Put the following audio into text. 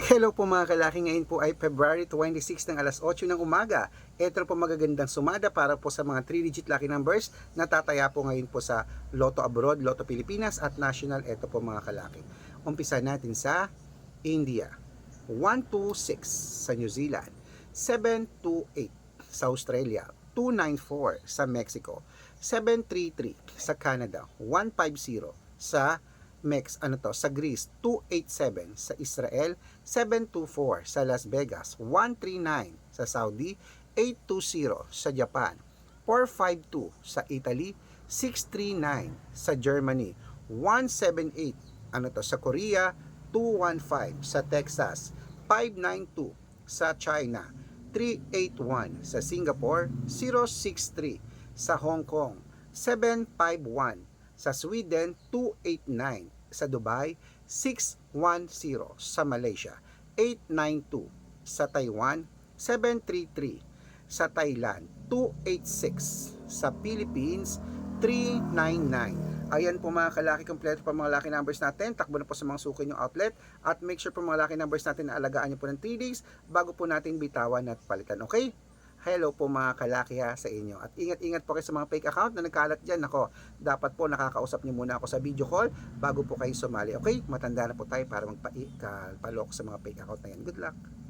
Hello po mga kalaki, ngayon po ay February 26 ng alas 8 ng umaga. Ito po magagandang sumada para po sa mga 3-digit lucky numbers na tataya po ngayon po sa Lotto Abroad, Lotto Pilipinas at National. Ito po mga kalaki. Umpisa natin sa India, 126 sa New Zealand, 728 sa Australia, 294 sa Mexico, 733 sa Canada, 150 sa sa Greece, 287 sa Israel, 724 sa Las Vegas, 139 sa Saudi, 820 sa Japan, 452 sa Italy, 639 sa Germany, 178 sa Korea, 215 sa Texas, 592 sa China, 381 sa Singapore, 063 sa Hong Kong, 751 sa Sweden, 289 sa Dubai, 610 sa Malaysia, 892 sa Taiwan, 733 sa Thailand, 286 sa Philippines, 399. Ayan po mga kalaki, kompleto pa mga lucky numbers natin. Takbo na po sa mga suki yung outlet. At make sure po mga lucky numbers natin na alagaan nyo po ng 3 days bago po natin bitawan at palitan. Okay? Hello po mga kalaki sa inyo. At ingat-ingat po kayo sa mga fake account na nagkalat dyan. Ako, dapat po nakakausap nyo muna ako sa video call bago po kayo sumali. Okay? Matanda na po tayo para magpalok sa mga fake account na yan. Good luck!